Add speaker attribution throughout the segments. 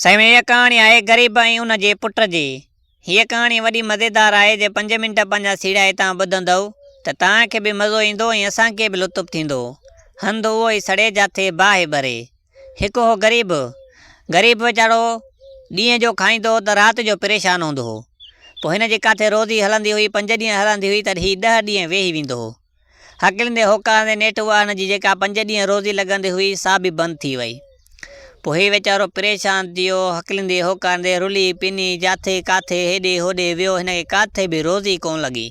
Speaker 1: साईं हीअ कहाणी आहे ग़रीब ऐं उन जे पुट जी। हीअ कहाणी वॾी मज़ेदार आहे। जे 5 मिंट पंहिंजा सीड़ा तव्हां ॿुधंदव त तव्हांखे बि मज़ो ईंदो ऐं असांखे बि लुत्फ़ थींदो। हंधु उहो ई सड़े जाथे बाहि भरे। हिकु हो ग़रीब वीचारो ॾींहं जो खाईंदो त राति जो परेशान हूंदो हो। पोइ हिन जे काथे रोज़ी हलंदी हुई, 5 ॾींहं हलंदी हुई त हीउ 10 ॾींहं वेही वेंदो हो। हकिलंदे होकारंदे नेठि उहा हुनजी जेका 5 ॾींहं रोज़ी लॻंदी हुई सा बि बंदि थी वई। पोइ हीउ वीचारो परेशान थी वियो, हकिलंदे होकारंदे रुली पिनी जाथे काथे हेॾे होॾे वियो, हिनखे काथे बि रोज़ी कोन लॻी।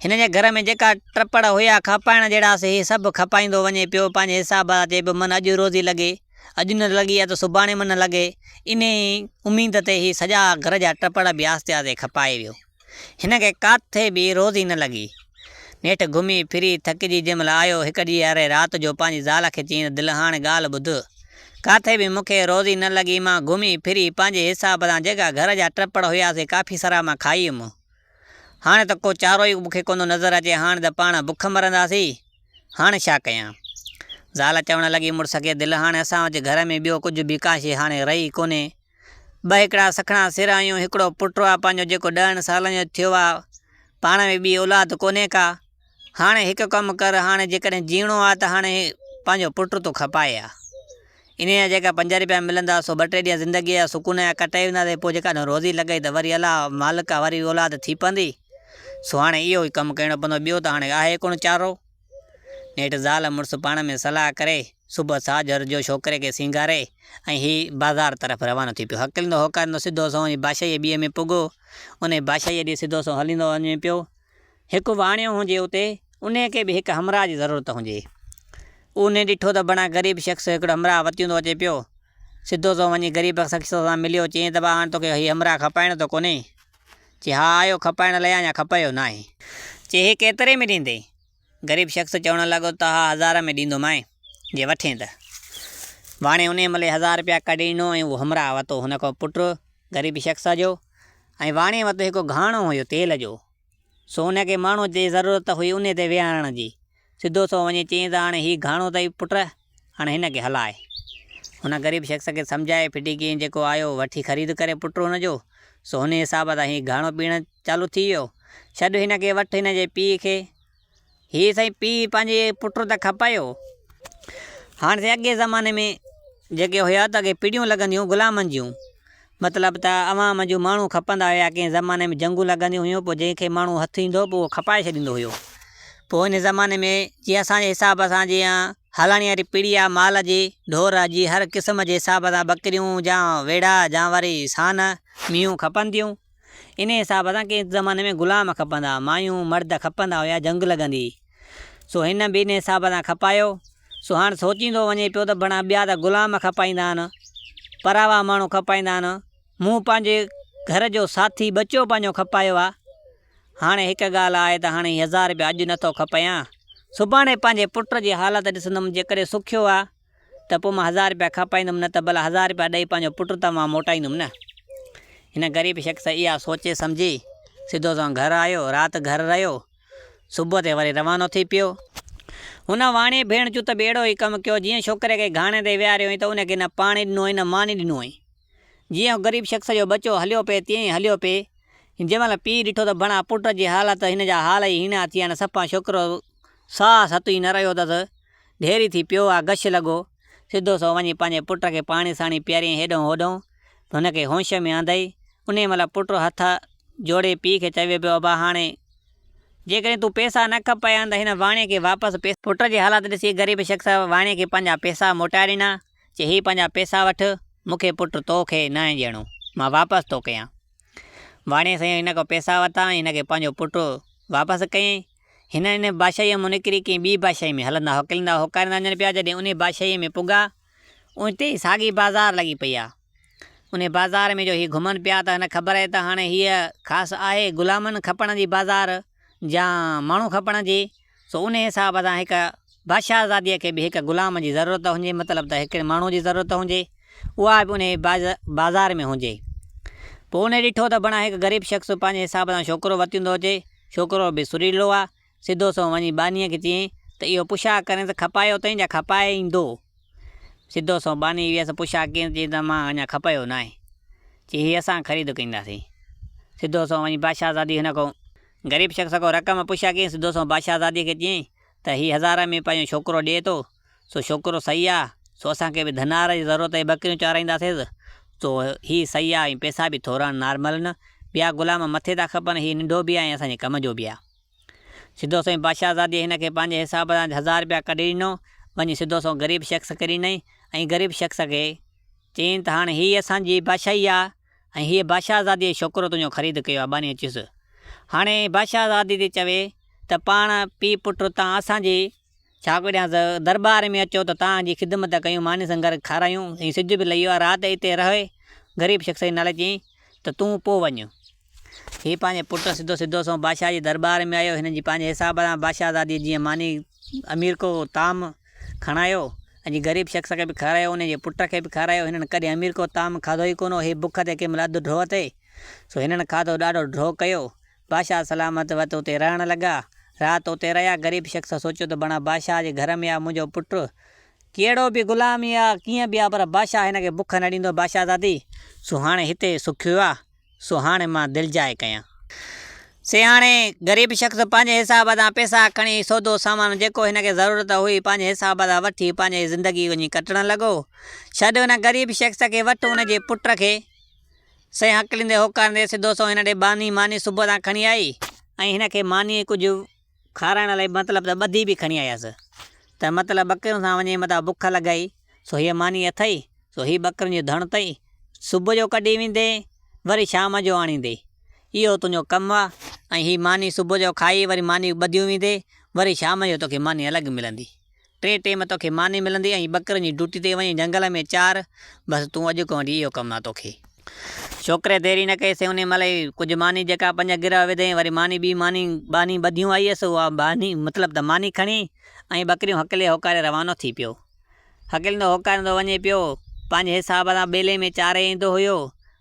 Speaker 1: हिन जे घर में जेका टपड़ हुया खपाइण जहिड़ा से हीउ सभु खपाईंदो वञे पियो पंहिंजे हिसाब सां। चए पियो मन अॼु रोज़ी लॻे, अॼु न लॻी आहे त सुभाणे मन लॻे। इन उमेद ते हीउ सॼा घर जा टपड़ बि आस्ते आस्ते खपाए वियो। हिनखे काथे बि रोज़ी न लॻी। नेठि घुमी फिरी थकिजी जंहिंमहिल आयो हिकु ॾींहुं अरे राति जो पंहिंजी ज़ाल खे चई दिलि हाणे ॻाल्हि ॿुध, काथे बि मूंखे रोज़ी न लॻी। मां घुमी फिरी पंहिंजे हिसाब सां जेका घर जा टपड़ हुयासीं काफ़ी सारा मां खाई हुयमि। हाणे त को चारो ई मूंखे कोन नज़र अचे, हाणे त पाण बुख मरंदासीं, हाणे छा कयां। ज़ाल चवणु लॻी मुड़ुस खे दिलि हाणे असां वटि घर में ॿियो कुझु बि का शइ हाणे रही कोन्हे। 2 हिकिड़ा सखणा सिर आहियूं, हिकिड़ो पुटु आहे पंहिंजो जेको 10 सालनि जो थियो आहे, पाण में ॿी औलाद कोन्हे का। हाणे हिकु कमु कर, हाणे जेकॾहिं जीअणो आहे त हाणे पंहिंजो पुटु तो खपाए आहे। इन जा जेका 5 रुपया मिलंदा सो 2-3 ॾींहं ज़िंदगीअ जा सुकून जा कटाए वेंदासीं। पोइ जेका रोज़ी लॻई त वरी अलाह मालिक वरी औलाद थी पवंदी। सो हाणे इहो ई कमु करिणो पवंदो, ॿियो त हाणे आहे कोन चारो। नेठि ज़ाल मुड़ुसु पाण में सलाह करे सुबुह साझर जो छोकिरे खे सींगारे ऐं हीउ बाज़ार तरफ़ रवानो थी पियो। हकिलंदो होकारींदो सिधो सो बादशाही ॿिए में पुॻो। उन बादशाही ॾे सिधो सो हलींदो वञे पियो। हिकु वाणियो हुजे उते, उन खे बि हिकु हमराह जी ज़रूरत हुजे। उन ॾिठो त बणा ग़रीब शख़्स हिकिड़ो हमराह वती हूंदो अचे पियो। सिधो सो वञी ग़रीब शख़्स सां मिलियो, चईं त भाउ हाणे तोखे हीउ हमराह खपाइण त कोन्हे। चई हा आयो खपाइण लाइ, अञा खपायो न आहे। चई हे केतिरे में ॾींदे? ग़रीब शख़्स चवणु लॻो त हा 1000 में ॾींदोमांइ जे वठे त। वाणे उन महिल 1000 रुपया कढी ॾिनो ऐं उहो हमराह वरितो हुन खां पुटु ग़रीब शख़्स जो। ऐं वाणे वरितो हिकु घाणो हुयो तेल जो। सो हुनखे माण्हू जी ज़रूरत हुई उन ते विहारण जी। सिधो सो वञी चईं त हाणे हीउ घाणो अथई पुटु, हाणे हिनखे हलाए। हुन ग़रीब शख़्स खे सम्झाए फिटी जेको आयो वठी ख़रीद करे पुटु हुनजो। सो हुन हिसाब सां हीउ घाणो पीअणु चालू थी वियो। छॾ हिनखे, वठि हिन जे पीउ खे। हीउ साईं पीउ पंहिंजे पुट त खपायो। हाणे साईं अॻे ज़माने में जेके हुया त अॻे पीढ़ियूं लॻंदियूं ग़ुलामनि जूं, मतिलबु त अवाम जूं माण्हू खपंदा हुया। कंहिं ज़माने में जंगूं लॻंदियूं हुयूं, पोइ जंहिंखे माण्हू हथु ईंदो पोइ उहो खपाए छॾींदो हुयो। पोइ हिन ज़माने में जीअं असांजे हिसाब सां जीअं हलाइण वारी पीढ़ी आहे, माल जी ढोर जी हर क़िस्म जे हिसाब सां बकरियूं जा वेड़ा जा वरी सान मियूं खपंदियूं। इन हिसाब सां कंहिं ज़माने में ग़ुलाम खपंदा, मायूं मर्द खपंदा हुया, जंग लॻंदी। सो हिन बि इन हिसाब सां खपायो। सो हाणे सोचींदो वञे पियो त बणा ॿिया त ग़ुलाम खपाईंदा आहिनि, परावा माण्हू खपाईंदा आहिनि, मूं पंहिंजे घर जो साथी बचो पंहिंजो खपायो आहे। हाणे हिकु ॻाल्हि आहे त हाणे 1000 रुपया अॼु नथो खपायां, सुभाणे पंहिंजे पुट जी हालत ॾिसंदुमि। जेकॾहिं सुखियो आहे त पोइ मां 1000 रुपया खपाईंदुमि, न त भला 1000 रुपया ॾेई पंहिंजो पुट त मां मोटाईंदुमि न। हिन ग़रीब शख़्स इहा सोचे सम्झी सिधो सो घरु आयो, राति घरु रहियो, सुबुह ते वरी रवानो थी पियो। हुन वाणे भेण चूं त बि अहिड़ो ई कमु कयो। जीअं छोकिरे खे घाणे ते विहारियो हुई त उनखे न पाणी ॾिनो हुई न मानी ॾिनो हुई। जीअं ग़रीब शख़्स जो बचो हलियो पिए तीअं ई हलियो पिए। जंहिंमहिल पीउ ॾिठो त बणा पुट जी हालत हिन जा हाल ई हीना थी विया आहिनि, सफ़ा छोकिरो साह सतु ई न रहियो अथसि, ढेरी थी पियो आहे, गश लॻो। सिधो सो वञी पंहिंजे पुट खे पाणी साणी पीआरियईं हेॾो होॾो, हुनखे होश में आंदई। उन महिल पुटु हथ जोड़े पीउ खे चवे पियो भाउ हाणे जेकॾहिं तूं पैसा न खपाया त हिन वाणे खे वापसि पुट जी हालत ॾिसी ग़रीब शख़्स वाणे खे पंहिंजा पैसा मोटाए ॾिना। चई हीअ पंहिंजा पैसा वठि, मूंखे पुटु तोखे न आहे ॾियणो, मां वापसि थो कयां। वाणे साईं हिन खां पैसा वरिता, हिनखे पंहिंजो पुटु वापसि कयईं। हिन बादशाहीअ मां निकिरी कंहिं ॿी बादशाही में हलंदा हकिलंदा होकारींदा वञनि पिया। जॾहिं उन बादशाहीअ में पुॻा, उते ई साॻी बाज़ार लॻी पई आहे। उन बाज़ार में जो हीअ घुमनि पिया त हिन ख़बर आहे त हाणे हीअ ख़ासि आहे ग़ुलामनि खपण जी बाज़ार या माण्हू खपण जी। सो उन हिसाब सां हिकु बादशाहज़ादीअ खे बि हिकु ग़ुलाम जी ज़रूरत हुजे, मतिलबु त हिकिड़े माण्हू जी ज़रूरत हुजे, उहा बि उन बाज़ार में हुजे। पोइ उन ॾिठो त बणा हिकु ग़रीब शख़्स पंहिंजे हिसाब सां छोकिरो वती हूंदो हुजे। छोकिरो बि सुरीलो आहे। सिधो सो वञी बानीअ खे चयईं त इहो पुछा करे त खपायो अथई या खपाए ईंदो। सिधो सो बानी वियसि पुछा कीअं चई त मां अञा खपायो न आहे चई हीअ असां ख़रीद कंदासीं। सिधो सो वञी बादशाहज़ादी हिन खां ग़रीब शख़्स खां रक़म पुछा कीअं सिधो सो बादशाहज़ादीअ खे चयईं त हीअ 1000 में पंहिंजो छोकिरो ॾिए थो सो छोकिरो सही आहे सो असांखे बि धनार जी ज़रूरत आहे बकरियूं चाराईंदासीं सो हीअ सही आहे ऐं पैसा बि थोरा नॉर्मल न ॿिया ग़ुलाम मथे था खपनि हीअ नंढो बि आहे ऐं असांजे कम जो बि आहे। सिधो सो बादशाहज़ादीअ हिन खे पंहिंजे हिसाब सां 1000 रुपया कढी ॾिनो वञी सिधो सो ग़रीब शख़्स करे ॾिनई ऐं ग़रीब शख़्स खे चयईं त हाणे हीअ असांजी बादशाही आहे ऐं हीअ बादशाहज़ादीअ जो छोकिरो तुंहिंजो ख़रीद कयो आहे बानी अचुसि। हाणे बादशाहज़ादी ते चवे त पाण पीउ पुटु तव्हां असांजे छा कॾहिं दरबार में अचो त तव्हांजी ख़िदमत कयूं मानी सां गॾु खारायूं ऐं सिज बि लही आहे राति हिते रहे। ग़रीब शख़्स जे नाले चयईं त तूं पोइ वञु। हीअ पंहिंजे पुटु सिधो सो बादशाह जे दरबार में आयो हिन जी पंहिंजे हिसाब सां बादशाहज़ादी जीअं मानी अमीर को ताम खणायो ऐं ग़रीब शख़्स खे बि खारायो उनजे पुट खे बि खारायो। हिननि कॾहिं अमीर को ताम खाधो ई कोन हे बुख ते कंहिं महिल अधु ड्रोह ते सो हिननि खाधो ॾाढो ड्रोह कयो। बादशाह सलामत वत उते रहणु लॻा राति उते रहिया। ग़रीब शख़्स सोचियो त बणा बादशाह जे घर में आहे मुंहिंजो पुटु कहिड़ो बि ग़ुलामी आहे कीअं बि आहे पर बादशाह हिनखे बुख न ॾींदो बादशाहज़ादी सो हाणे हिते सुखियो आहे सो हाणे मां दिलि जाए कयां से। हाणे ग़रीब शख़्स पंहिंजे हिसाब सां पैसा खणी सौदो सामान जेको हिनखे ज़रूरत हुई पंहिंजे हिसाब सां वठी पंहिंजी ज़िंदगी वञी कटणु लॻो। छॾ हुन ग़रीब शख़्स खे वठि हुनजे पुट खे से हकलींदे होकारींदे सिधो सो हिन ॾे बानी मानी सुबुह सां खणी आई ऐं हिनखे मानी कुझु खाराइण लाइ मतिलबु त ॿधी बि खणी आयसि त मतिलबु ॿकरियुनि सां वञी मथां बुख लॻाई सो हीअ मानी अथई सो हीअ ॿकरियुनि जी धण अथई सुबुह जो कढी वेंदे वरी शाम जो आणींदे इहो तुंहिंजो कमु आहे ऐं हीअ मानी सुबुह जो खाई वरी मानी ॿधियूं वेंदे वरी शाम जो तोखे मानी अलॻि मिलंदी 3 टाइम तोखे मानी मिलंदी ऐं ॿकरियुनि जी ड्यूटी ते वञी जंगल में चार बसि तूं अॼु खां वठी इहो कमु आहे तोखे। छोकिरे देरी न कईसि उन महिल ई कुझु मानी जेका 5 गिरह विधई वरी मानी ॿी मानी बानी ॿधियूं आई हुअसि उहा बानी मतिलबु त मानी खणी ऐं ॿकरियूं हकले होकारे रवानो थी पियो। हकलींदो होकारींदो वञे पियो पंहिंजे हिसाब सां ॿेले में चारे ईंदो हुयो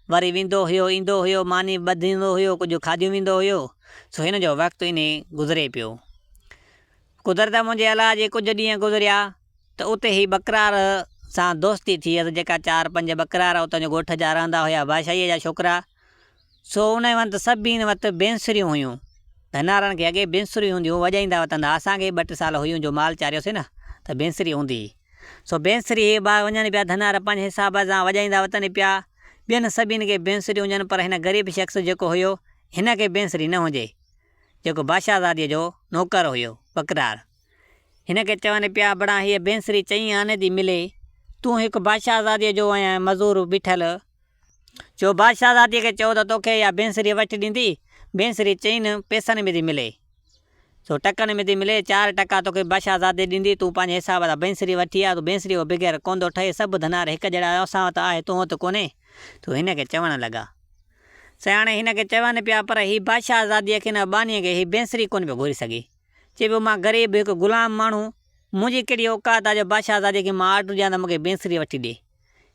Speaker 1: वरी वेंदो हुयो ईंदो हुयो मानी ॿधींदो हुयो कुझु खाधियूं वेंदो हुयो सो हिन जो वक़्तु इन गुज़रे पियो। कुदरत मुंहिंजे अलाह जे कुझु ॾींहं गुज़रिया त उते ई बकरार सां दोस्ती थी हुअसि जेका 4-5 बकरार उतां जो ॻोठ जा रहंदा हुया बादशाहीअ जा छोकिरा सो उन वटि सभिनी वटि बेंसरियूं हुयूं। धनारनि खे अॻे बेंसरियूं हूंदियूं वॼाईंदा वठंदा असांखे 2 साल हुयूं जो माल चारियोसीं न त बेंसरी हूंदी सो बेंसरी वञनि पिया धनार पंहिंजे हिसाब सां वॼाईंदा वठनि पिया। ॿियनि सभिनि खे बेंसरी हुजनि पर हिन ग़रीब शख़्स जेको हुयो हिन खे बेंसरी न हुजे जेको बादशाहज़ादीअ जो नौकर हुयो बकरार हिन खे चवनि पिया बड़ा हीअ बेंसरी चई आने थी मिले तूं हिकु बादशाहज़ादीअ जो आहियां मज़ूर बीठल जो बादशाहज़ादीअ खे चओ त तोखे इहा बेंसरी वठी ॾींदी बेंसरी चईनि पैसनि में थी मिले सो टकनि में थी मिले 4 टका तोखे बादशाहज़ादी ॾींदी तूं पंहिंजे हिसाब सां बेंसरी वठी आहे तूं बेंसरी बग़ैर कोन थो ठहे सभु धनार हिकु जहिड़ा असां वटि आहे तूं वटि कोन्हे तूं हिन खे चवणु लॻा। सियाणे हिन खे चवनि पिया पर हीअ बादशाहज़ादीअ खे न बानीअ खे हीअ बेंसरी कोन पियो घुरी सघे चए पियो मां ग़रीब हिकु ग़ुलाम माण्हू मुंहिंजी कहिड़ी औकात आहे जो बादशाहज़ादीअ खे मां ऑर्डर ॾियां त मूंखे बेंसरी वठी ॾे।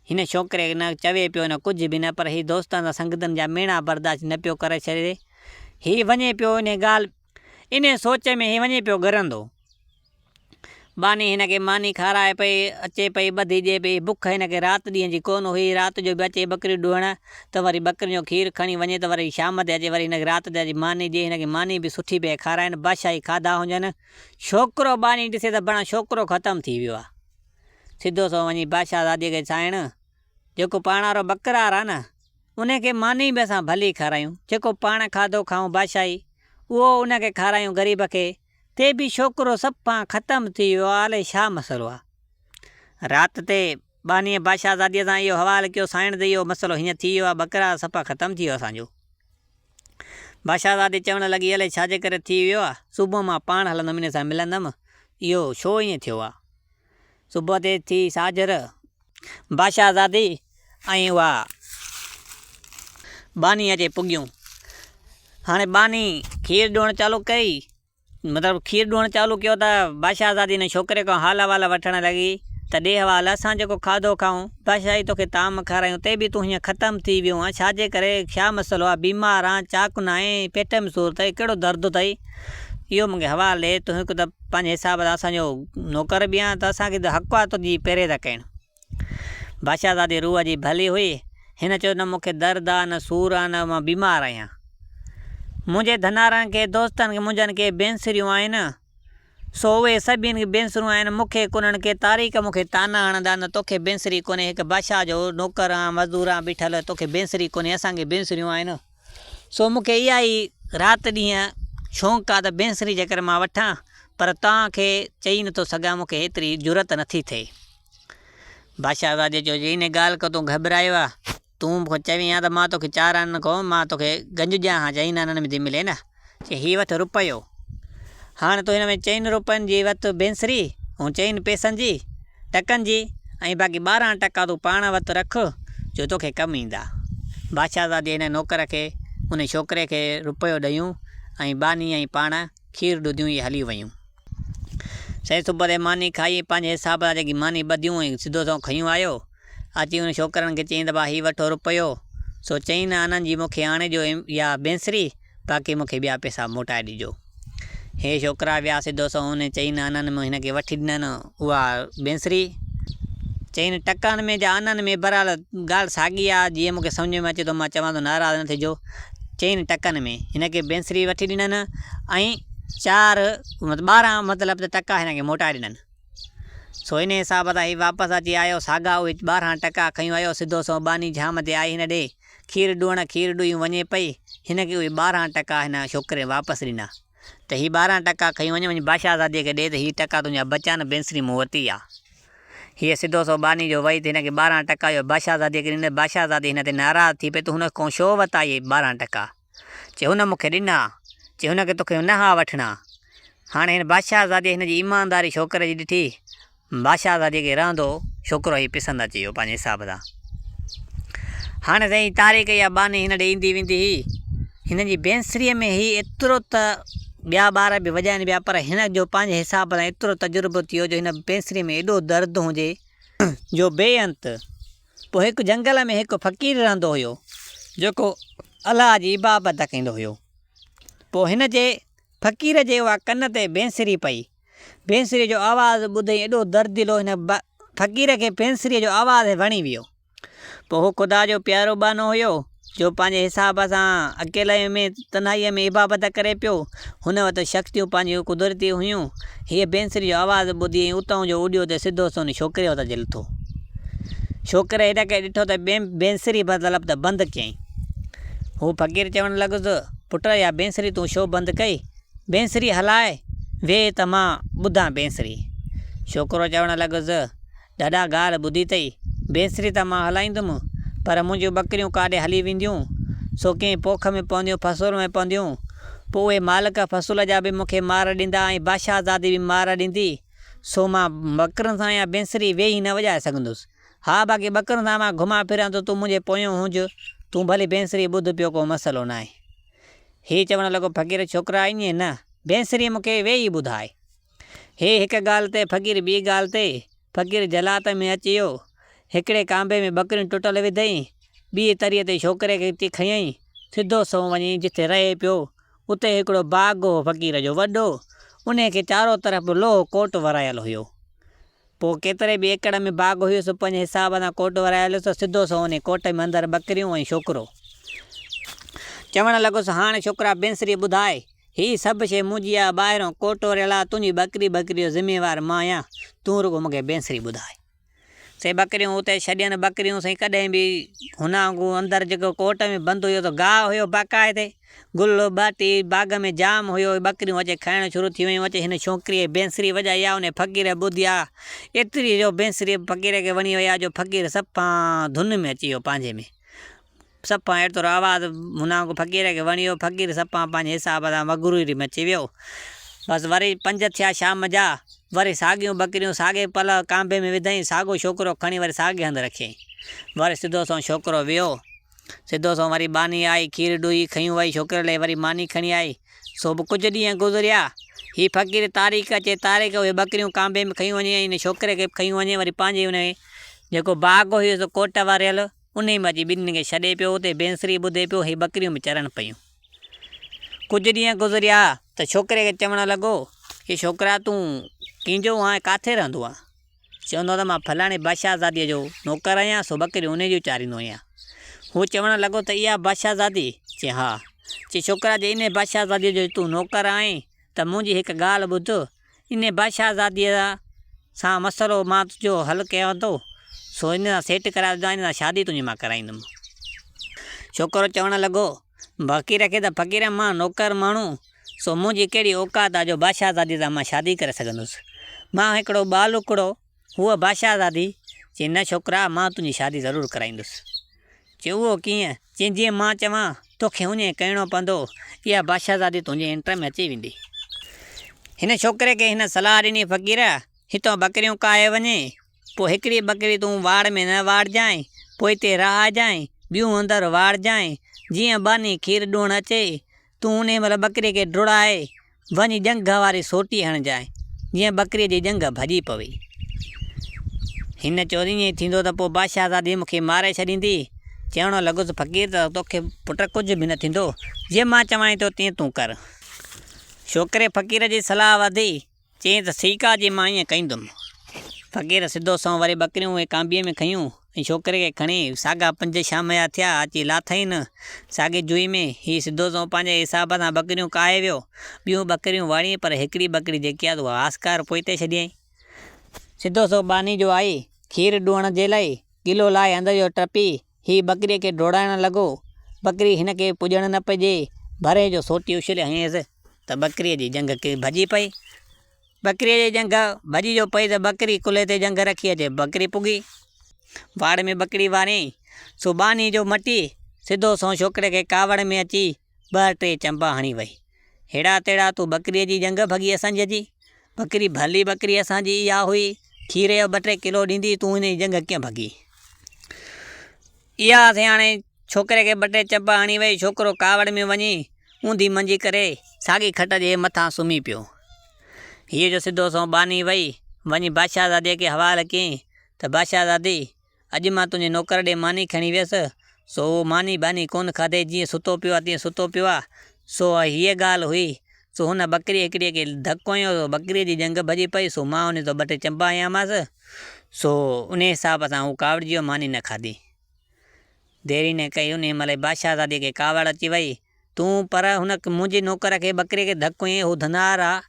Speaker 1: हिन छोकिरे न चवे पियो न कुझु बि न पर हीअ दोस्तनि सां संगतनि जा मेणा बर्दाश्त न पियो करे छॾे। हीअ वञे पियो इन ॻाल्हि इन सोच में हीअ वञे पियो घरंदो बानी हिन खे मानी खाराए पई अचे पई ॿधी ॾिए पई बुख हिन खे राति ॾींहं जी कोन हुई राति जो बि अचे ॿकरियूं ॾुहण त वरी ॿकरियुनि जो खीरु खणी वञे त वरी शाम ते अचे वरी हिन खे राति ते मानी ॾिए हिन खे मानी बि सुठी पई खाराइनि बादशाही खाधा हुजनि। छोकिरो बानी ॾिसे त पाण छोकिरो ख़तमु थी वियो आहे सिधो सो वञी बादशाहज़ादीअ खे चाइण जेको पाण वारो बकरार आहे न उनखे मानी बि असां भली खारायूं जेको पाण खाधो खाऊं बादशाही उहो उनखे खारायूं ग़रीब खे ते बि छोकिरो सफ़ा ख़तमु थी वियो आहे अलाए छा मसइलो आहे। राति ते बानीअ बादशाहज़ादीअ सां इहो हवालु कयो साइण ते इहो मसइलो हीअं थी वियो आहे बकरार सफ़ा ख़तमु थी वियो असांजो। बादशाहज़ादी चवणु लॻी अलाए छाजे करे थी वियो आहे सुबुह मां पाण हलंदुमि इन सां मिलंदुमि इहो छो ईअं थियो आहे। सुबुह ते थी साझर बादशाहज़ादी ऐं उहा बानी अचे पुॻियूं। हाणे बानी खीरु ॾियणु चालू कई मतिलबु खीरु ॾियणु चालू कयो त बादशाहज़ादी ने छोकिरे खां हाल वाल वठणु लॻी त ॾे हवाल असां जेको खाधो खाऊं बादशाही तोखे ताम खारायूं ते बि तूं हीअं ख़तमु थी वियो आहे छाजे करे छा मसइलो आहे बीमार आहे चाक न आहे पेट में सूरु अथई कहिड़ो दर्द अथई इहो मूंखे हवालु ॾे तूं हिकु त पंहिंजे हिसाब सां असांजो नौकर बि आहे त असांखे त हक़ु आहे तुंहिंजी पहिरें था कनि बादशाहज़ादी रूह जी भली हुई। हिन चयो न मूंखे दर्द आहे न सूर आहे न मां बीमार आहियां। मुंहिंजे धनारनि खे दोस्तनि खे मुंहिंजनि खे बेंसरियूं आहिनि, सो उहे सभिनी खे बेंसरियूं आहिनि। मूंखे कोन्हनि खे तारीख़ मूंखे ताना हणंदा न तोखे बेंसरी कोन्हे, हिकु बादशाह जो नौकर आहे मज़दूर आहे बीठल, तोखे बेंसरी कोन्हे, असांखे बेंसरियूं आहिनि। सो मूंखे इहा ई राति ॾींहुं शौक़ु आहे त बेंसरी जे करे मां वठां, पर तव्हांखे चई नथो सघां, मूंखे एतिरी ज़रूरत नथी थिए। बादशाहज़ादे चयो इन ॻाल्हि खां तूं घबरायो आहे, तूं चवीं हा त मां तोखे 4 आननि खां मां तोखे गंज ॾियां हा, 4 आननि में थी मिले न। चई हीअ वठि रुपयो, हाणे तूं हिन में 4 रुपयनि जी वठि बेंसरी ऐं 4 पैसनि जी टकनि जी, ऐं बाक़ी 12 टका तूं पाण वटि रख, जो तोखे कमु ईंदा। बादशाहज़ादी हिन नौकर खे उन छोकिरे खे रुपयो ॾेयूं ऐं बानी ऐं पाण खीर ॾुधियूं, इहे हली वियूं। सही सुबुह ते मानी खाई पंहिंजे हिसाब सां जेकी मानी ॿधियूं ऐं सिधो सो खयूं आयो। अची उन छोकिरनि खे चईं त भाउ हीअ वठो रुपयो, सो 4 आननि जी मूंखे आणे ॾियो या बेंसरी, बाक़ी मूंखे ॿिया पैसा मोटाए ॾिजो। हे छोकिरा विया सिधो सो उन 4 आननि में हिन खे वठी ॾिननि उहा बेंसरी। 4 टकनि में या आननि में बहरहाल ॻाल्हि साॻी आहे, जीअं मूंखे सम्झ में अचे थो मां चवां थो नाराज़ न थिजो। 4 टकनि में हिन खे बेंसरी वठी ॾिननि ऐं 12 मतिलबु त टका हिन खे मोटाए ॾिननि। सो इन हिसाब सां हीउ वापसि अची आयो, साॻा उहे 12 टका खयूं आयो, सिधो सो बानी जाम ते आई हिन ॾे खीर ॾुअण, खीर ॾुई वञे पई, हिन खे उहे 12 टका हिन छोकिरे वापसि ॾिना। त हीअ 12 टका खयूं वञे बादशाहज़ादीअ खे ॾे त हीअ टका तुंहिंजा बचा न, बेंसरी मूं वरिती आहे। हीअ सिधो सो बानी जो वई त हिन खे 12 टका इहो बादशाहज़ादीअ खे ॾिना। बादशाहज़ादी हिन ते नाराज़ थी पई, तूं हुन खां छो वरिता इहे 12 टका? चए हुन मूंखे ॾिना, चए हुनखे तोखे न हा वठिणा। हाणे हिन बादशाहज़ादीअ हिन जी ईमानदारी छोकिरे जी ॾिठी, बादशाहज़ादीअ खे रहंदो छोकिरो ई पसंदि अची वियो पंहिंजे हिसाब सां। हाणे साईं तारीख़ इहा बानी हिन ॾे ईंदी वेंदी हुई, हिन जी बेंसरीअ में ही एतिरो त ॿिया ॿार बि वॼाइनि पिया, पर हिन जो पंहिंजे हिसाब सां एतिरो तजुर्बो थियो जो हिन बेंसरीअ में एॾो दर्द हुजे जो बेअंत। पोइ हिकु जंगल में हिकु फ़क़ीर रहंदो हुयो जेको अलाह जी इबादत कंदो हुयो। पोइ हिन जे फ़क़ीर जे उहा कन ते बेंसरी पई, बेंसरीअ जो आवाज़ु ॿुधई एॾो दर्दिलो, हिन फ़क़ीर खे बेंसरीअ जो आवाज़ु वणी वियो। पोइ हू ख़ुदा जो प्यारो बानो हुयो जो पंहिंजे हिसाब सां अकेले में तन्हाईअ में इबादत करे पियो, हुन वटि शक्तियूं पंहिंजियूं कुदरती हुयूं। हीअ बेंसरी जो आवाज़ु ॿुधी उतां जो उॾियो त सिधो सो उन छोकिरे वटि लथो। छोकिरे हिन खे ॾिठो त बेंसरी मतिलबु त बंदि कयईं। हू फ़क़ीर चवणु लॻुसि, पुट या बेंसरी तूं छो बंदि कई? बेंसरी हलाए वेह त मां ॿुधां बेंसरी। छोकिरो चवणु लॻुसि, ॾाढा ॻाल्हि ॿुधी अथई, बेंसरी त मां हलाईंदुमि, पर मुंहिंजियूं ॿकरियूं काॾे हली वेंदियूं, सो कंहिं पोख में पवंदियूं, फसूल में पवंदियूं, पोइ उहे मालिक फसूल जा बि मूंखे मार ॾींदा ऐं बादशाहज़ादी बि मार ॾींदी, सो मां ॿकरियुनि सां या बेंसरी वेही न वॼाए सघंदुसि। हा बाक़ी ॿकरियुनि सां मां घुमां फिरां त तूं मुंहिंजे पोयों हुज, तूं भली बेंसरी ॿुध पियो, को मसइलो न आहे। हीअ चवणु लॻो, फ़क़ीर छोकिरा ईअं न, बेंसरी मूंखे वेही ॿुधाए। हे हिकु ॻाल्हि ते फ़क़ीर ॿी ॻाल्हि ते, फ़क़ीर जलात में अची वियो, हिकिड़े कांबे में ॿकरियूं टुटल विधई, ॿी तरीअ ते छोकिरे खे खयईं, सिधो सो वञी जिथे रहे पियो उते हिकिड़ो बाग़ हो फ़क़ीर जो वॾो, उन खे चारो तरफ़ लोह कोट वरायल हुयो। पोइ केतिरे बि एकड़ में बाग़ हुयुसि, पंहिंजे हिसाब सां कोट वरायल हुयुसि, सिधो सो उन कोट में अंदरि ॿकरियूं ऐं छोकिरो। चवणु लॻुसि, हाणे छोकिरा बेंसरी ॿुधाए, हीअ सभु शइ मुंहिंजी आहे, ॿाहिरों कोट वरियल आहे, तुंहिंजी ॿकरी जो ज़िम्मेवार मां आहियां, तूं रुॻो मूंखे बेंसरी ॿुधाए। से ॿकरियूं उते छॾियनि, ॿकरियूं साईं कॾहिं बि हुन वांगुरु अंदरि जेको कोट में बंदि हुयो त गाहु हुयो बाक़ाइदे, गुल ॿाटी बाग़ में जाम हुयो, ॿकरियूं अचे खाइणु शुरू थी वियूं। अचे हिन छोकिरीअ बेंसरी वॼाई आहे, उन फ़क़ीर ॿुधी आहे, एतिरी जो बेंसरी फ़क़ीर खे वणी वई आहे जो फ़क़ीर सफ़ा धुन में अची वियो, पंहिंजे में सफ़ा एतिरो आवाज़ु हुन वांगुरु फ़क़ीर खे वणी वियो। फ़क़ीर सफ़ा पंहिंजे हिसाब सां मगरूरी में अची वियो। बसि वरी 5 थिया शाम जा, वरी साॻियूं ॿकरियूं साॻे पल कांबे में विधई, साॻियो छोकिरो खणी वरी साॻे हंधि रखियईं। वरी सिधो सो छोकिरो वियो, सिधो सो वरी बानी आई, खीर ॾुई खयूं वई छोकिरे लाइ, वरी मानी खणी आई। सो बि कुझु ॾींहं गुज़रिया, हीअ फ़क़ीर तारीख़ अचे तारीख़ उहे ॿकरियूं कांबे में खयूं वञे, इन छोकिरे खे खयूं वञे, वरी पंहिंजे उन जेको बाग़ हुयुसि कोट वारियल, उन में अची ॿिन्हिनि खे छॾे पियो, उते बेंसरी ॿुधे पियो, हीअ ॿकरियूं बि चरनि पियूं। कुझु ॾींहं गुज़रिया त छोकिरे खे चवणु लॻो, हे छोकिरा तूं कंहिंजो हाणे किथे रहंदो आहे? चवंदो त मां फलाणे बादशाहज़ादीअ जो नौकर आहियां, सो ॿकरियूं उन जूं चारींदो आहियां। हू चवणु लॻो त इहा बादशाहज़ादी? चए हा। चए छोकिरा जे इन बादशाहज़ादीअ जो तूं नौकर आहीं त मुंहिंजी हिकु ॻाल्हि ॿुध, इन बादशाहज़ादीअ सां मसइलो मां तुंहिंजो हल कयां थो, सो इन सां सेट कराए इन सां शादी तुंहिंजी मां कराईंदुमि। छोकिरो चवणु लॻो फ़क़ीर खे त फ़क़ीर मां नौकर माण्हू, सो मुंहिंजी कहिड़ी औकात आहे जो बादशाहज़ादी सां मां शादी करे सघंदुसि। मां हिकिड़ो बालुकड़ो, हूअ बादशाहज़ादी। चई न छोकिरा, मां तुंहिंजी शादी ज़रूरु कराईंदुसि। चए उहो कीअं? चई जीअं मां चवां तोखे उन करिणो पवंदो, इहा बादशाहज़ादी तुंहिंजे इंट में अची वेंदी। हिन छोकिरे खे हिन सलाह ॾिनी फ़क़ीर, हितां ॿकरियूं काए वञे, पोइ हिकिड़ी ॿकरी तूं वाड़ में न वाड़जांइ, पोइ हिते रहाजांइ, ॿियूं अंदरि वाड़जांइ। जीअं बानी खीरु ॾुअणु अचे, तूं उन महिल ॿकरीअ खे डुड़ाए वञी जंघ वारी सोटी हणजांइ, जीअं ॿकरीअ जी जंघ भॼी पवे। हिन चयो ईअं थींदो त पोइ बादशाहज़ादी मूंखे मारे छॾींदी। चवणु लॻुसि फ़क़ीर त तोखे पुटु कुझु बि न थींदो, जीअं मां चवां थो तीअं तूं कर। छोकिरे फ़क़ीर जी सलाह वधी, चयईं त ठीकु आहे, जीअं मां ईअं कंदुमि। फ़क़ीर सिधो सौ वरी ॿकरियूं उहे कांबीअ में खयूं ऐं छोकिरे खे खणी साॻा 5 शाम जा थिया, अची लाथई न साॻी जुई में। हीउ सिधो सौ पंहिंजे हिसाब सां ॿकरियूं काए वियो, ॿियूं ॿकरियूं वाड़ी, पर हिकिड़ी ॿकरी जेकी आहे उहा आस्कार पोइते छॾियईं। सिधो सौ बानी जो आई खीरु ॾुअण जे लाइ, किलो लाइ अंदरि जो टपी, हीअ ॿकरीअ खे डोड़ाइणु लॻो। ॿकरी हिन खे पुॼणु न पइजे, भरे जो सोटी उछले हयसि त ॿकरीअ जी जंघ खे भॼी पई। ॿकरीअ जी जंघ भॼी जो पई त ॿकरी कुल्हे ते जंघ रखी अचे, ॿकरी पुगी वाड़ में ॿकरी वारियईं। सो बानी जो मटी सिधो सौ छोकिरे खे कावड़ में अची 2-3 चंबा हणी वई। हेड़ा तेड़ा तूं ॿकरीअ जी जंघ भॻी असांजी जी, ॿकरी भली ॿकरी असांजी इहा हुई, खीर जो 2-3 किलो ॾींदी, तूं हिन जी जंघ कीअं भॻी? इहा हाणे छोकिरे खे 2-3 चंबा हणी वई। छोकिरो कावड़ में वञी ऊंधी मंझी करे साॻी खट जे मथां सुम्ही पियो। हीअ जो सिधो सौ बानी वई वञी बादशाहज़ादीअ खे हवालु कयईं त बादशाहज़ादी, अॼु मां तुंहिंजे नौकर ॾे मानी खणी वियसि, सो उहो मानी बानी कोन खाधे, जीअं सुतो पियो आहे तीअं सुतो पियो आहे। सो हीअ ॻाल्हि हुई। सो हुन ॿकरी हिकिड़ीअ खे धकु हयो, ॿकरीअ जी जंघ भॼी पई। सो मां उन तो 2-3 चंबा हयामांसि, सो उन हिसाब सां हू कावड़जी वियो, मानी न खाधी। देरी न कई, उन महिल बादशाहज़ादीअ खे कावड़ अची वई। तूं पर हुन मुंहिंजे नौकर खे ॿकरीअ खे धकु हयईं, हू धनार आहे,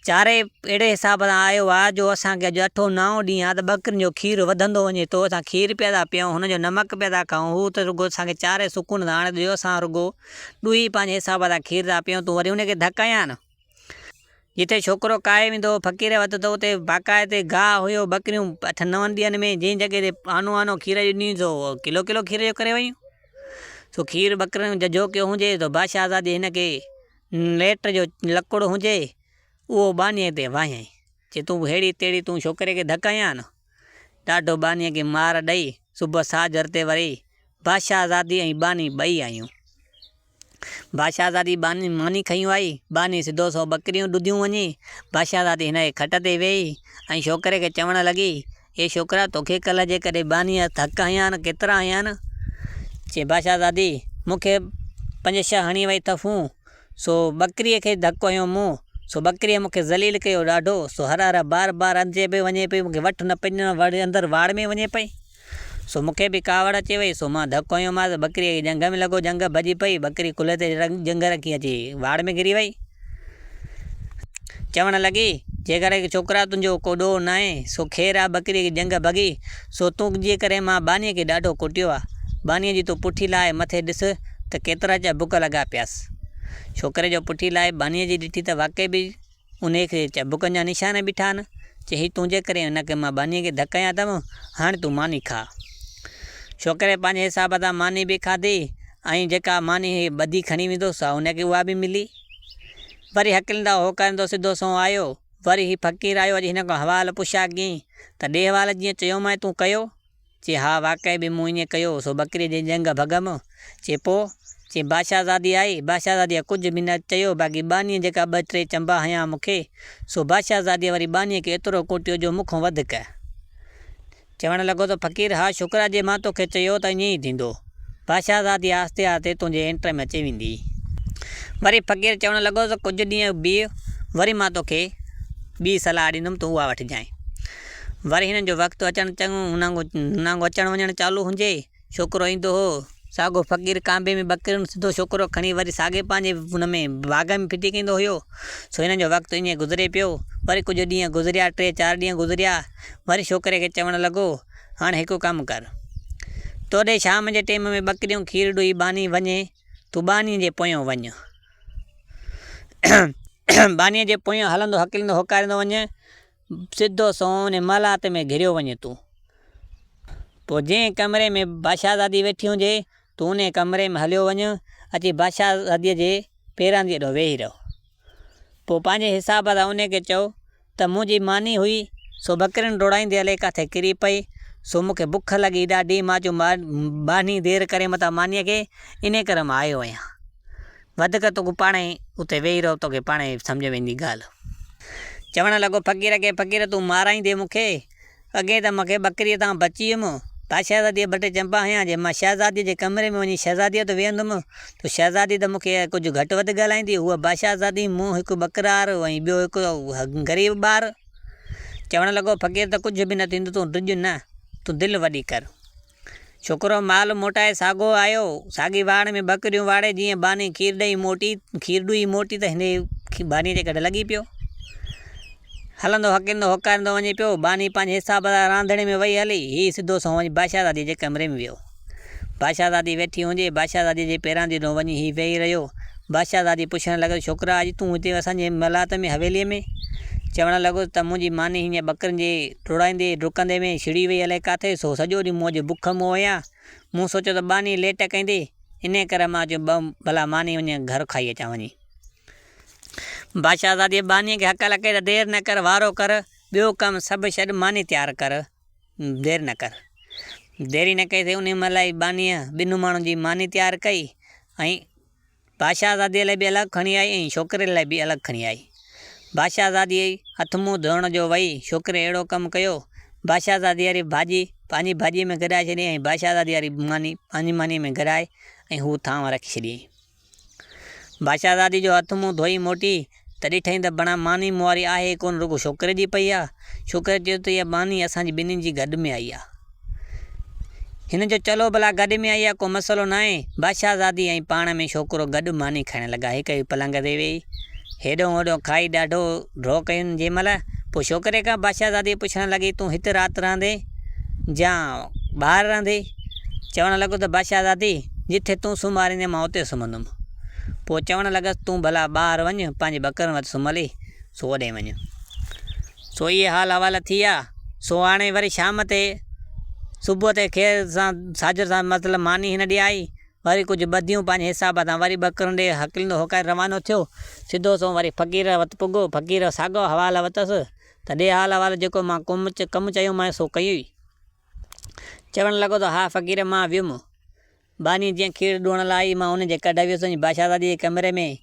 Speaker 1: चारे अहिड़े हिसाब सां आयो आहे जो असांखे अॼु 8-9 ॾींहं आहे त ॿकरियुनि जो खीरु वधंदो वञे थो, असां खीरु पिया था पियूं, हुनजो नमक पिया था खाऊं, हू त रुॻो असांखे चारे सुकून था। हाणे ॿियो असां रुॻो ॾुही पंहिंजे हिसाब सां खीरु था पियूं, तूं वरी हुनखे धकु हयां न। जिते छोकिरो काए वेंदो फ़क़ीर वटि, त उते बाक़ाइदे गाह हुयो, ॿकरियूं 8-9 ॾींहंनि में जंहिं जॻह ते आनो खीर ॾिनी, सो किलो खीर जो करे वयूं। सो खीरु ॿकरियुनि जो झझो कयो हुजे त बादशाहज़ादी हिन खे लेट जो लकुड़ हुजे, उहो बानीअ ते वायईं। चए तूं हेड़ी तेड़ी तूं छोकिरे खे धकु हयां न। ॾाढो बानीअ खे मार ॾेई सुबुह साझर ते वरी बादशाहज़ादी ऐं बानी ॿई आयूं। बादशाहज़ादी बानी मानी खयूं आई, बानी सिधो सौ ॿकरियूं ॾुधियूं वञी। बादशाहज़ादी हिन जे खट ते वेही ऐं छोकिरे खे चवणु लॻी, हे छोकिरा, तोखे कल्ह जे कॾहिं बानीअ धकु हयां न, केतिरा हयां न? चए बादशाहज़ादी, मूंखे 5-6 हणी वई तफ़ूं, सो ॿकरीअ खे धकु हयो मूं, सो ॿकरीअ मूंखे ज़लील कयो ॾाढो, सो हर बार अचे पई वञे पई, मूंखे वठि न पई वरी अंदरि वाड़ में वञे पई। सो मूंखे बि कावड़ अचे वई, सो मां धकु हयोमांसि, ॿकरीअ जी जंघ में लॻो, जंघ भॼी पई, ॿकरी कुल्हे ते जंघ रखी अची वाड़ में गिरी वई। चवणु लॻी, जेकर छोकिरा तुंहिंजो को ॾोह न आहे, सो ख़ैरु आहे, ॿकरीअ जी जंघ भॻी, सो तुंहिंजे करे मां बानीअ खे ॾाढो कुटियो आहे। बानीअ जी तूं पुठी लाहे मथे ॾिस त केतिरा चबुक लॻा पियासि। छोकिरे जो पुठी लाहे बानीअ जी ॾिठी त वाक़ई बि उनखे चबुकनि जा निशान बीठा आहिनि। चई हीअ तुंहिंजे करे हुनखे मां बानीअ खे धकु हयां अथमि, हाणे तूं मानी खा। छोकिरे पंहिंजे हिसाब सां मानी बि खाधी ऐं जेका मानी ॿधी खणी वेंदो सा हुनखे उहा बि मिली। वरी हकिलंदा हो करंदो सिधो सौ आयो, वरी हीउ फ़क़ीर आयो, अॼु हिन खां हवालु पुछा कयईं त ॾे हवालु जीअं चयोमांइ तूं कयो? चए हा वाक़ई बि मूं ईअं कयो, सो ॿकरीअ जी जंघ भॻमि। चए पोइ? चए बादशाहज़ादी आई, बादशाहज़ादीअ कुझु बि न चयो, बाक़ी बानीअ जेका 2-3 चंबा हयां मूंखे, सो बादशाहज़ादीअ वरी बानीअ खे एतिरो कुटियो जो मूंखां वधीक। चवणु लॻो त फ़क़ीर, हा शुक्र जे मां तोखे चयो त ईअं ई थींदो, बादशाहज़ादी आहिस्ते आहिस्ते तुंहिंजे एंटर में अची वेंदी। वरी फ़क़ीर चवणु लॻो त कुझु ॾींहं बीह, वरी मां तोखे ॿी सलाह ॾींदुमि, तूं उहा वठिजांइ। वरी हिननि जो वक़्तु अचणु चङो हुनंगो अचणु वञणु चालू हुजे, छोकिरो ईंदो हो, साॻो फ़क़ीर कांबे में ॿकरियूं सिधो छोकिरो खणी वरी साॻे पंहिंजे हुन में बाग़ में फिटी कंदो हुयो। सो हिननि जो वक़्तु ईअं गुज़रे पियो। वरी कुझु ॾींहं गुज़रिया, 3-4 ॾींहं गुज़रिया। वरी छोकिरे खे चवणु लॻो, हाणे हिकु कमु कर, तोॾे शाम जे टाइम में ॿकरियूं खीर ॾुई बानी वञे, तूं बानीअ जे पोयों वञ। बानीअ जे पोयों हलंदो हकिलंदो होकारींदो वञ, सिधो सोन मलात में घिरियो वञे तूं। पोइ जंहिं कमरे में बादशाहज़ादी वेठी हुजे, तूं उन कमरे में हलियो वञ, अची बादशाहज़ादीअ जे पेरां जे हेॾो वेही रहो। पोइ पंहिंजे हिसाब सां उनखे चओ त मुंहिंजी मानी हुई, सो ॿकरियुनि डोड़ाईंदे हले किथे किरी पई, सो मूंखे बुख लॻी ॾाढी, मां चयो बानी देरि करे मथां मानीअ खे, इन करे मां आयो आहियां। वधीक तोखे पाण ई उते वेही रहो, तोखे पाण ई सम्झ वेंदी ॻाल्हि। चवणु लॻो फ़क़ीर खे, फ़क़ीर तूं माराईंदे मूंखे, अॻे त मूंखे ॿकरीअ तां बची वियुमि, बादशाहज़ादीअ ॿ टे चंपा हयां, जे मां शहज़ादीअ जे कमरे में वञी शहज़ादीअ ते वेहंदुमि, त शहज़ादी त मूंखे कुझु घटि वधि ॻाल्हाईंदी, हूअ बादशाहज़ादी, मूं हिकु ॿकरार ऐं ॿियो हिकु ग़रीब ॿारु। चवणु लॻो, फ़क़ीर त कुझु बि न थींदो, तूं ड्रिज न, तूं दिलि वॾी कर। छोकिरो माल मोटाए साॻो आयो, साॻी वाड़ में ॿकरियूं वाड़े, जीअं बानी खीर ॾुई मोटी त हिन बानीअ जे गॾु लॻी पियो। हलंदो हकिंदो होकारींदो वञे पियो। बानी पंहिंजे हिसाब सां रांधणे में वही हली, हीअ सिधो सो वञी बादशाहज़ादीअ जे कमरे में वियो। बादशाहज़ादी वेठी हुजे, बादशाहज़ादीअ जे पेरां ते वञी हीअ वेही रहियो। बादशाहज़ादी पुछणु लॻो, छोकिरा अॼु तूं हिते असांजे मलात में हवेलीअ में? चवणु लॻो त मुंहिंजी मानी हीअं ॿकरियुनि जे डोड़ाईंदे डुकंदे में छिड़ी वई हले किथे, सो सॼो ॾींहुं मूं अॼु बुख मों आहियां। मूं सोचियो त बानी लेट कंदे, इन करे मां चयो भला मानी वञे घर खाई अचां वञी। बादशाहज़ादीअ बानीअ खे हकल कई त देरि न कर, वारो कर, ॿियो कमु सभु छॾ, मानी तयारु कर, देरि न कर। देरी न कई, उन महिल ई बानीअ ॿिनि माण्हुनि जी मानी तयारु कई, ऐं बादशाहज़ादीअ लाइ बि अलॻि खणी आई ऐं छोकिरे लाइ बि अलॻि खणी आई। बादशाहज़ादी हथु मुंहुं धोइण जो वई, छोकिरे अहिड़ो कमु कयो, बादशाहज़ादी वारी भाॼी पंहिंजी भाॼीअ में गॾाए छॾी, ऐं बादशाहज़ादी वारी मानी पंहिंजी मानीअ में गॾाए, ऐं हू थांव रखी छॾियईं। बादशाहज़ादी जो हथु मुंहुं धोई मोटी त ॾिठईं त बणा मानी मूं वारी आहे कोन, रुॻो छोकिरे जी पई आहे। छोकिरे चयो त इहा मानी असांजी ॿिन्हिनि जी गॾु में आई आहे। हिन जो चलो भला गॾु में आई आहे, को मसइलो न आहे। बादशाहज़ादी ऐं पाण में छोकिरो गॾु मानी खाइणु लॻा, हिकु ई पलंग ते वेही हेॾो होॾो खाई ॾाढो ड्रो कयुनि। जंहिं महिल पोइ छोकिरे खां बादशाहज़ादी पुछणु लॻी, तूं हिते राति रहंदे या ॿाहिरि रहंदे? चवणु लॻो त बादशाहज़ादी, जिथे तूं सुम्हारींदे मां उते सुम्हंदुमि। पोइ चवणु लॻसि, तूं भला ॿाहिरि वञु, पंहिंजे ॿकरियुनि वटि सुम्हली, सो ओॾे वञु। सो इहे हाल अहिवाल थी विया। सो हाणे वरी शाम ते सुबुह ते खेर सां साजर सां मतिलबु मानी हिन ॾे आई, वरी कुझु ॿधियूं पंहिंजे हिसाब सां, वरी ॿकरियुनि ॾे हकिलंदो होकारे रवानो थियो। सिधो सो वरी फ़क़ीर वटि पुॻो। फ़क़ीर साॻो हवाल वरितसि त ॾे हाल अहिवाल जेको मां कमु चयो मां सो कई। चवणु लॻो त हा फ़क़ीर, मां वियुमि, बानी जीअं खीर ॾुअण लाइ आई, मां हुनजे कढ वियुसि, बादशाहज़ादीअ जे कमरे में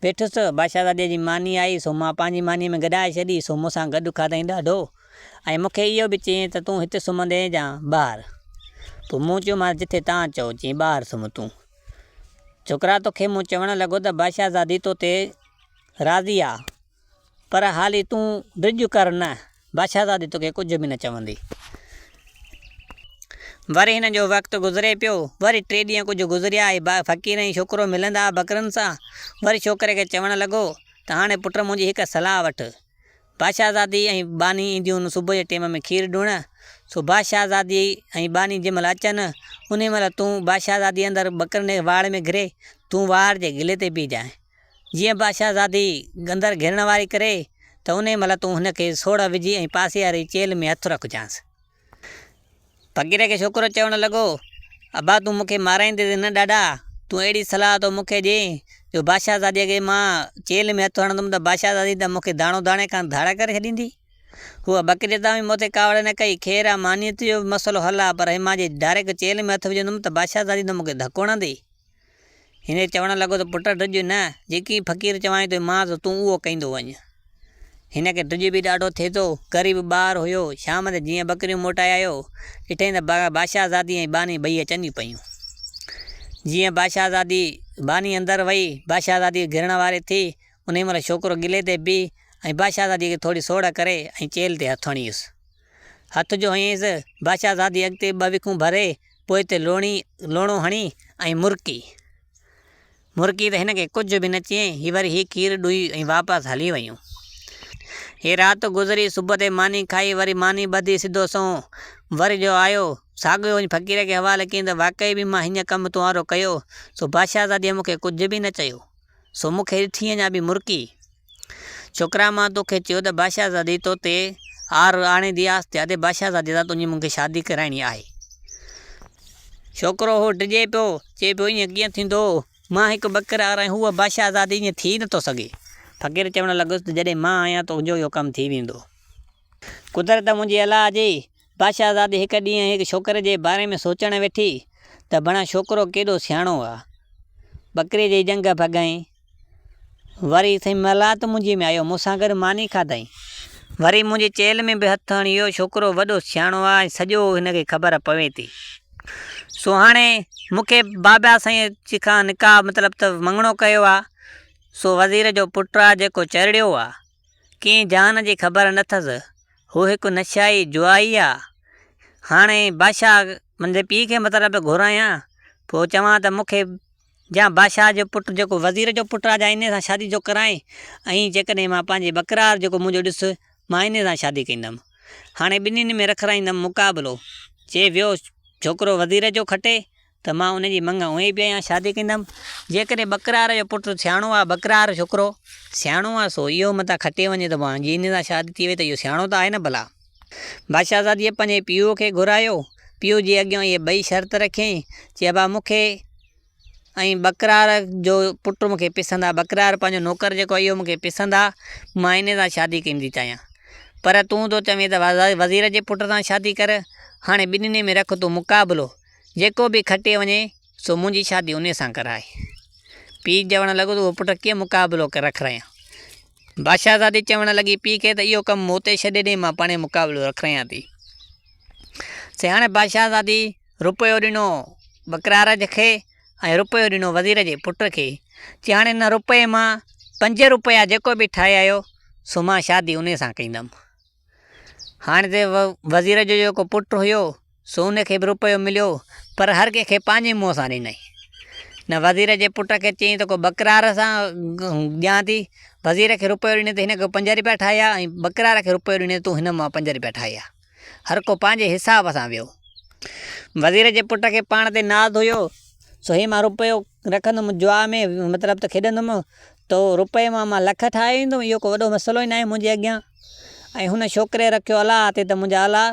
Speaker 1: वेठुसि। बादशाहज़ादीअ जी मानी आई, सो मां पंहिंजी मानीअ में गॾाए छॾी, सो मूंसां गॾु खाधईं ॾाढो, ऐं मूंखे इहो बि चयईं त तूं हिते सुम्हंदे या ॿाहिरि? पोइ मूं चयो, मां जिथे तव्हां चओ, चईं ॿाहिरि सुम्ह तूं। छोकिरा, तोखे मूं चवणु लॻो त बादशाहज़ादी तो ते राज़ी आहे, पर हाली तूं ड्रिज कर न, बादशाहज़ादी तोखे कुझु बि न चवंदी। वरी हिन जो वक़्तु गुज़रे पियो। वरी 3 ॾींहं कुझु गुज़रिया, ऐं फ़क़ीर ऐं छोकिरो मिलंदा ॿकरियुनि सां। वरी छोकिरे खे चवणु लॻो त हाणे पुट मुंहिंजी हिकु सलाह वठि। बादशाहज़ादी ऐं बानी ईंदियूं सुबुह जे टाइम में खीर ॾुअण, सो बादशाहज़ादी ऐं बानी जंहिं महिल अचनि, उन महिल तूं बादशाहज़ादी अंदरि ॿकरियुनि जे वाड़ में घिरे, तूं वाड़ जे गिले ते बीह जांइ। जीअं बादशाहज़ादी अंदरि घिरण वारी करे, त उन महिल तूं हुनखे सोढ़ विझी ऐं पासे वारी चेल में हथु रखजांसि। फ़क़ीर खे छोकिरो चवणु लॻो, अबा तूं मूंखे माराईंदे न ॾाढा, तूं अहिड़ी सलाह तो मूंखे ॾे जो बादशाहज़ादीअ खे मां चेल में हथु हणंदुमि त बादशाहज़ादी त मूंखे दाणे दाणे खां धाड़ा करे छॾींदी। हूअ ॿकरीअ तां बि मूं ते कावड़ न कई, ख़ैर आहे मानीअत जो मसइलो हल आहे, पर मां जे डायरेक्ट चेल में हथु विझंदुमि त बादशाहज़ादी त मूंखे धको हणंदी। हिन चवणु लॻो त पुट ड्रिज न, जेकी फ़क़ीर चवाई तो मां तूं उहो कंदो वञु। हिन खे ड्रिज बि ॾाढो थिए थो, ग़रीब ॿारु हुयो। शाम ते जीअं ॿकरियूं मोटाए आयो, ॾिठईं त बादशाहज़ादी ऐं बानी ॿई अचनि पियूं। जीअं बादशाहज़ादी बानी अंदरि वई, बादशाहज़ादी घिरण वारी थी, उन महिल छोकिरो गिले ते बीह ऐं बादशाहज़ादी खे थोरी सोढ़ करे ऐं चेल ते हथु हणी वियुसि। हथ जो हयईंसि। बादशाहज़ादी अॻिते 2 विखूं भरे पोइ हिते लोणो हणी ऐं मुरकी त हिन खे कुझु बि न चयईं। हीअ वरी हीअ खीर ॾुई ऐं वापसि हली वियूं। हे राति गुज़री, सुबुह ते मानी खाई, वरी मानी ॿधी सिधो सूं। वरी जो आयो साॻियो वञी फ़क़ीर खे हवाले कयईं त वाक़ई बि मां हीअं कमु तुंहिंजो कयो, सो बादशाहज़ादीअ मूंखे कुझु बि न चयो, सो मूंखे ॾिठी अञा बि मुरकी। छोकिरा मां तोखे चयो त बादशाहज़ादी तो ते आणे दियास ते अदे बादशाहज़ादी सां तुंहिंजी मूंखे शादी कराइणी आहे। छोकिरो हो डिॼे पियो, चए पियो ईअं कीअं थींदो, मां हिकु बकरार ऐं हूअ बादशाहज़ादी, ईअं थी नथो सघे। फ़क़ीर चवणु लॻुसि जॾहिं मां आहियां तुंहिंजो इहो कमु थी वेंदो। कुदरत मुंहिंजी अलाह जी। बादशाहज़ादी हिकु ॾींहुं हिकु छोकिरे जे बारे में सोचणु वेठी त भणा छोकिरो केॾो सियाणो आहे, बकरीअ जी जंग भॻाईं, वरी साईं मलात मुंहिंजी में आयो, मूंसां गॾु मानी खाधईं, वरी मुंहिंजी चेल में बि हथु हणी। इहो छोकिरो वॾो सियाणो आहे, सॼो हिनखे ख़बर पवे थी। सो हाणे मूंखे बाबा साईं खां निकाह मतिलबु त मङणो कयो आहे। सो वज़ीर जो पुटु आहे जेको चरड़ियो आहे, कंहिं जान जी ख़बर न अथसि, हू हिकु नशाई जुआई आहे। हाणे बादशाह मुंहिंजे पीउ खे मतिलबु घुरायां, पोइ चवां त मूंखे या बादशाह जो पुटु जेको वज़ीर जो पुटु आहे, या इन सां शादी जो कराएं, ऐं जेकॾहिं मां पंहिंजे बकरार जेको मुंहिंजो ॾिसु, मां इन सां शादी कंदमि। हाणे ॿिन्हिनि में रखाईंदमि मुक़ाबिलो। चए वियो छोकिरो वज़ीर जो खटे त मां उनजी मंग उहे बि आहियां, शादी कंदमि। जेकॾहिं बकरार जो पुटु सियाणो आहे, बकरार छोकिरो सियाणो आहे, सो इहो मथां खटे वञे त मुंहिंजी इन सां शादी थी वई त इहो सियाणो त आहे न भला। बादशाहज़ादीअ पंहिंजे पीउ खे घुरायो, पीउ जे अॻियां इहे 2 शर्त रखियईं। चए बा मूंखे ऐं बकरार जो पुटु मूंखे पसंदि आहे, बकरार पंहिंजो नौकर जेको आहे इहो मूंखे पसंदि आहे, मां इन सां शादी कंदी चाहियां। पर तूं तो चवें त वज़ीर जे पुट सां शादी कर। हाणे ॿिन्हिनि में रख तूं मुक़ाबिलो, जेको बि खटे वञे सो मुंहिंजी शादी उन सां कराए। पीउ चवणु लॻो त उहो पुटु कीअं मुक़ाबिलो रखायां। बादशाहज़ादी चवणु लॻी पीउ खे त इहो कमु मूं ते छॾे ॾे, मां पाणे मुक़ाबिलो रखायां थी। से हाणे बादशाहज़ादी रुपयो ॾिनो बकरार खे ऐं रुपयो ॾिनो वज़ीर जे पुट खे। चई हाणे हिन रुपये मां 5 रुपया जेको बि ठाहे आयो सो मां शादी उन सां कंदमि। हाणे ते वज़ीर जो जेको पुटु हुयो सो उनखे बि रुपयो मिलियो, पर हर कंहिंखे पंहिंजे मुंहं सां ॾिनई। न वज़ीर जे पुट खे चयईं त को बकरार सां ॾियां थी, वज़ीर खे रुपयो ॾिने त हिन खे 5 रुपया ठाहिया, ऐं बकरार खे रुपयो ॾिने तूं हिन मां 5 रुपया ठाहिया। हर को पंहिंजे हिसाब सां वियो। वज़ीर जे पुट खे पाण ते नाज़ हुयो, सो हे मां रुपयो रखंदुमि जुआ में, मतिलबु त खेॾंदुमि त रुपये मां लख ठाहे ईंदुमि, इहो को वॾो मसइलो ई न आहे मुंहिंजे अॻियां। ऐं हुन छोकिरे रखियो अलाह ते त मुंहिंजा अलाह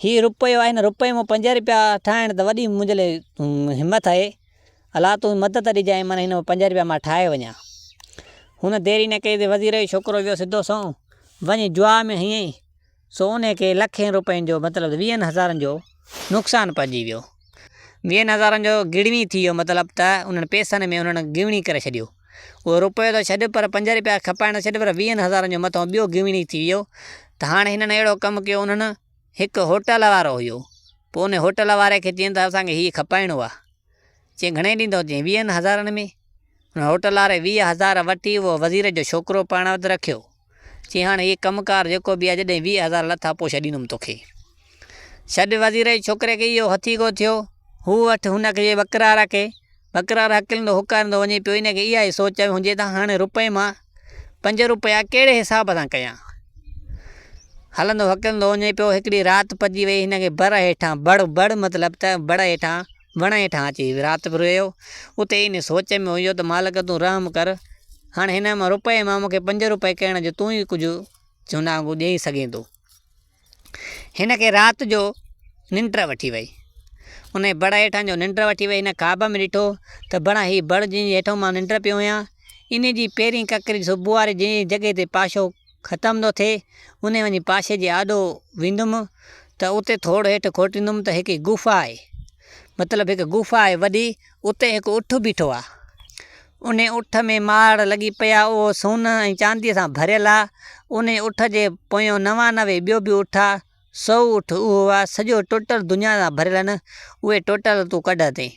Speaker 1: हीअ रुपयो आहे, हिन रुपये मां 5 रुपया ठाहिण त वॾी मुंहिंजे लाइ हिमत आहे। अलाह तूं मदद ॾिजांइ, माना हिन 5 रुपया मां ठाहे वञा। हुन देरी न कई त वज़ीर जो छोकिरो वियो सिधो सो वञी जुआ में हयईं। सो उनखे लखें रुपयनि जो मतिलबु 20,000 जो नुक़सानु पइजी वियो। 20,000 जो गिड़वी थी वियो, मतिलबु त उन्हनि पैसनि में उन्हनि गिवणी करे छॾियो। उहो रुपयो त छॾ, पर 5 रुपया खपाइण छॾ, पर 20,000 जो मथां ॿियो गिवणी थी वियो। त हाणे हिननि अहिड़ो कमु कयो, उन्हनि हिकु होटल वारो हुयो, पोइ उन होटल वारे खे चयईं त असांखे हीअ खपाइणो आहे। चई घणे ॾींदो? चई 20,000 में। हुन होटल वारे 20,000 वठी उहो वज़ीर जो छोकिरो पाण वटि रखियो। चई हाणे हीअ कमुकार जेको बि आहे, जॾहिं 20,000 लथा पोइ छॾींदुमि तोखे। छॾ वज़ीर जे छोकिरे खे इहो हथी को थियो। हू वटि हुनखे बकरार खे, बकरार हकिलंदो हुकारींदो वञे पियो। इनखे इहा ई सोच हुजे त हाणे रुपये मां 5 रुपया कहिड़े हिसाब सां कयां। हलंदो हकिलंदो वञे पियो। हिकिड़ी राति पइजी वई हिनखे बर हेठां, बड़ मतिलबु त बड़ हेठां, वण हेठां अची राति रहियो। उते इन सोच में हुयो त मालिक तूं रहम कर, हाणे हिन मां रुपये मां मूंखे 5 रुपये करण जो तूं ई कुझु चुना ॾेई सघें थो। हिनखे राति जो निंड वठी वई। उन बड़ हेठां जो निंड वठी वई। हिन ख़्वाब में ॾिठो त बड़ा हीअ बड़ जंहिंजे हेठां मां निंड पियो आहियां, इन जी पहिरीं ककरी सुबुह वारे जंहिं जॻह ते पाशो ख़तमु थो थिए, उन वञी पाशे जे आॾो वेंदुमि त उते थोरो हेठि खोटींदुमि त हिकु गुफ़ा आहे, मतिलबु हिकु गुफ़ा आहे वॾी। उते हिकु उठ बीठो आहे। उन उठ में माड़ लॻी पिया, उहो सोन ऐं चांदीअ सां भरियलु आहे। उन उठ जे पोयों 99 ॿियो बि उठ आहे, 100 उठ उहो आहे। सॼो टोटल दुनिया सां भरियलु आहिनि। उहे टोटल तूं कढ अथई।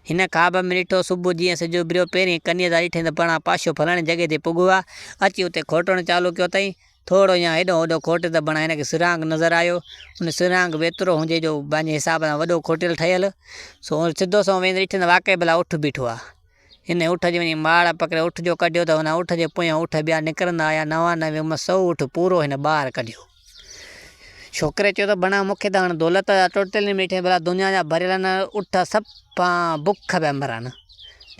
Speaker 1: हिन ख़्वाब में ॾिठो सुबुह जीअं सिजु उभिरियो, पहिरीं कन्या ॾिठे त पाण पाशो फलाणे जॻह ते पुॻो आहे। अची उते खोटणु चालू कयो अथई। थोरो या हेॾो होॾो खोटे त बणा हिनखे सिरांग नज़र आयो। उन सिरांग बि एतिरो हुजे जो पंहिंजे हिसाब सां वॾो खोटियल ठहियल। सो सिधो सो वेंदे ॾिठे त वाक़ई भला उठ बीठो आहे। हिन उठ जी वञी माड़ पकिड़े उठ जो कढियो त हुन उठ जे पोयां उठ ॿिया निकिरंदा आया 99 100 उठ पूरो हिन ॿाहिरि कढियो। छोकिरे चयो त बणा मूंखे त हाणे दौलत टोटल न ॾिठे भला दुनिया जा भरियल न उठ सभु बुख पिया मरनि।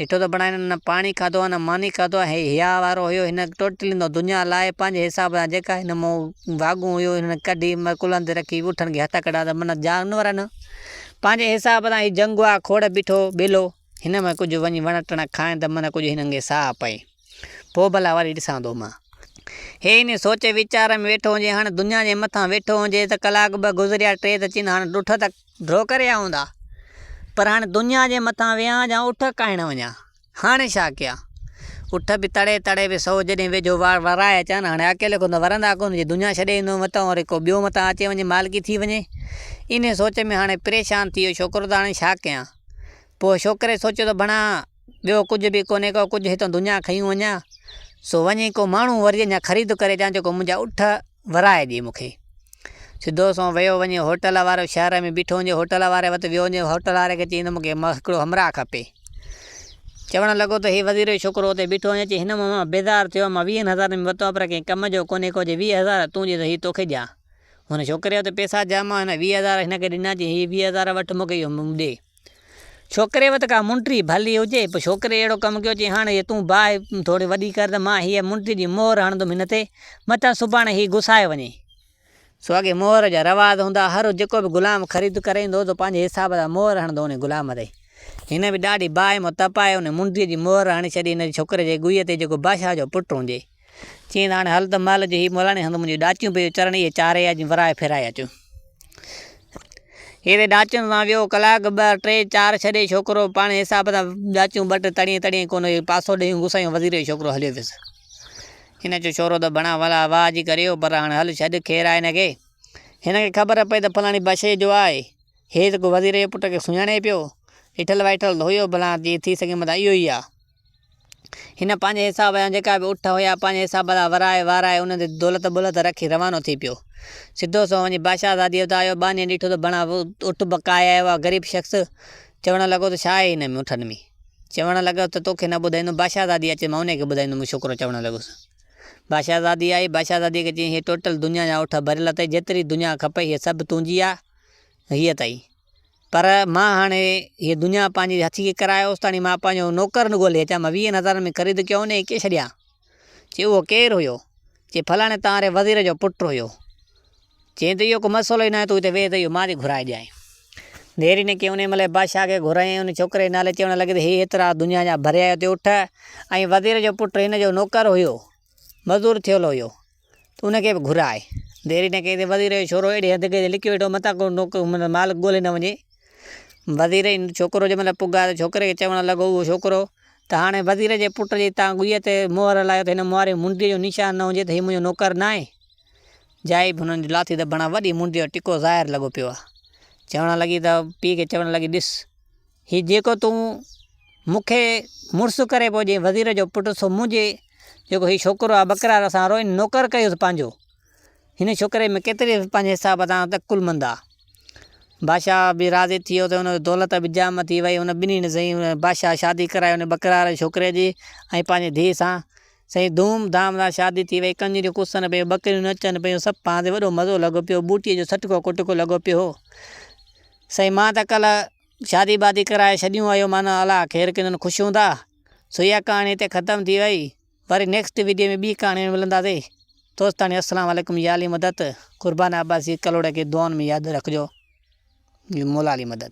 Speaker 1: ॾिठो त बणा हिन न पाणी खाधो आहे न मानी खाधो आहे। हिया वारो हुयो हिन टोटली दुनिया लाइ पंहिंजे हिसाब सां जेका हिन मूं वाॻूं हुयो हिन कढी कुलनि ते रखी उठनि खे हथ कढा त मन जानवरनि पंहिंजे हिसाब सां ही जंगु आहे खोड़ बीठो ॿेलो हिन में कुझु वञी वण टण खाइनि त मन कुझु हिननि खे साह पए। पोइ भला वरी ॾिसां थो मां। हे इन सोचे वीचार में वेठो हुजे हाणे दुनिया जे मथां वेठो हुजे त कलाक ॿ गुज़रिया टे त चवंदा हाणे ॾुठ त ड्रो करे आया हूंदा। पर हाणे दुनिया जे मथां विया या उठ काइण वञा हाणे छा कयां। उठ बि तड़े तड़े बि 100 जॾहिं वेझो वराए अचां न हाणे अकेले कोन वरंदा कोन जे दुनिया छॾे ईंदो मथां वरी को ॿियो मथां अचे वञे मालिकी थी वञे। इन सोच में हाणे परेशान थी वियो छोकिरो त हाणे छा कयां। पोइ छोकिरे सोचियो त बणा ॿियो कुझु बि कोन्हे को कुझु हितां दुनिया खयूं वञा। सो वञी को माण्हू वरी अञा ख़रीद करे ॾियां जेको मुंहिंजा उठ वराए ॾिए मूंखे। सिधो सो वियो वञे होटल वारो शहर में बीठो वञे होटल वारे वटि वियो वञे होटल वारे खे चईं त मूंखे हिकिड़ो हमराह खपे। चवणु लॻो त हे वज़ीर जो छोकिरो हुते बीठो वञे चई हिन मां मां बेज़ार थियो मां 20,000 में वरितो पर कंहिं कम जो कोन्हे को जे 20,000 तूं जे त हीउ तोखे ॾियां। हुन छोकिरे वटि पैसा जाम हिन 20,000 हिनखे ॾिना चई हीअ 20,000 वटि मूंखे इहो ॾे। छोकिरे वटि का मुंडी भली हुजे पोइ छोकिरे अहिड़ो कमु कयो चई हाणे तूं बाहि थोरी वॾी कर त मां हीअ मुंडी जी मोहर हणंदुमि हिन ते मथां सुभाणे हीउ घुसाए वञे। सो अॻे मोहर जा रवाज़ हूंदा हर जेको बि गुलाम ख़रीद करे ईंदो त पंहिंजे हिसाब सां मोहर हणंदो उन गुलाम ते। हिन बि ॾाढी बाहि मां तपाए उन मुंडीअ जी मोहर हणी छॾी हिन छोकिरे जे गुईअ ते जेको बादशाह जो पुटु हुजे। चईं त हाणे हल त माल जी हीअ मोलाणी हंधि मुंहिंजी ॾाचियूं पियूं चरणी इहे चारे अॼु वराए फिराए अचूं। हेॾे ॾाचियुनि सां वियो कलाक 2 3 4 छॾे छोकिरो पाण हिसाब सां ॾाचियूं 2 टे तड़ियूं कोन पासो ॾेयूं घुसायूं वज़ीर जो छोकिरो हलियो वियुसि। हिन जो छोरो त बणा भला आवाज़ ई करियो पर हाणे हल छॾ ख़ैरु आहे हिनखे। हिनखे ख़बर पई त फलाणी बादशाह जो आहे हे त को वज़ीर जे पुट खे सुञाणे पियो ॾिठल वाइठल हुयो भला जीअं थी सघे मथां इहो ई आहे। हिन पंहिंजे हिसाब सां जेका बि उठ हुया पंहिंजे हिसाब सां वराए वाराए उन ते दौलत बोलत रखी रवानो थी पियो। सिधो सो वञी बादशाह ज़ादीअ वटि आयो बाने ॾिठो त बणा उठ बकाए आयो आहे ग़रीब शख़्स। चवणु लॻो त छा आहे हिन में उठनि में। चवणु लॻो त तोखे न ॿुधाईंदुमि बादशाह ज़ादी अचे मां उनखे ॿुधाईंदुमि छोकिरो चवणु लॻुसि। बादशाह ज़ादी आई बादशाह ज़ादीअ खे चई हीअ टोटल दुनिया जा उठ भरियल अथई जेतिरी दुनिया खपे हीअ सभु तुंहिंजी आहे हीअ अथई। पर मां हाणे हीअ दुनिया पंहिंजी हथी करायोसि ताणी मां पंहिंजो नौकर न ॻोल्हे अचां मां 20,000 में ख़रीद कयो उन खे छॾियां। चई उहो केरु हुयो। चई फलाणे तव्हांजे वज़ीर जो पुटु हुयो। चई त इहो को मसइलो ई न आहे तूं हिते वेह त इहो मां थी घुराए ॾियां। देरी न कई उन महिल बादशाह खे घुराई उन छोकिरे नाले चवणु लॻे त हे एतिरा दुनिया जा भरिया हिते उठ ऐं वज़ीर जो पुटु हिन जो नौकर हुयो मज़दूर थियल हुयो त उनखे बि घुराए। देरी न कई त वज़ीर जो छोरो हेॾे हंधि खे लिखी वेठो मथां को माल ॻोल्हे न वञे। वज़ीर छोकिरो जंहिं महिल पुॻा त छोकिरे खे चवणु लॻो उहो छोकिरो त हाणे वज़ीर जे पुट जी तव्हां गुईअ ते मोहर हलायो त हिन मोहर मुंडीअ जो निशान न हुजे त हीउ मुंहिंजो नौकर न आहे। जाई बि हुननि जी लाथी त बणा वॾी मुंडीअ जो टिको ज़ाहिर लॻो पियो आहे। चवणु लॻी त पीउ खे चवणु लॻी ॾिस हीउ जेको तूं मूंखे मुड़ुसु करे पोइ जे वज़ीर जो पुटु सो मुंहिंजे जेको हीउ छोकिरो आहे बकरार सां रोइन नौकर कयोसि पंहिंजो। हिन छोकिरे में केतिरी पंहिंजे हिसाब सां तकुलमंद आहे। बादशाह बि राज़ी थी वियो त हुन दौलत बि जाम थी वई हुन ॿिन्हिनि सही बादशाह शादी कराए हुन बकरार छोकिरे जी ऐं पंहिंजे धीउ सां सही धूम धाम सां शादी थी वई। कंजरियूं कुसनि पियूं बकरियूं नचनि पियूं सभु पाण वॾो मज़ो लॻो पियो बूटीअ जो सटको कुटको लॻो पियो। सही मां त कल्ह शादी वादी कराए छॾियूं आयो माना अलाह ख़ैरु कनि ख़ुशि हूंदा। सो इहा कहाणी हिते ख़तमु थी वई। वरी नेक्स्ट वीडियो में ॿी कहाणी मिलंदासीं। दोस्तानी अस्सलाम वालेकुम याली मदद कुर्बान अब्बासी कलोड़े खे दुआउनि में यादि रखिजो। मोलाली मदद।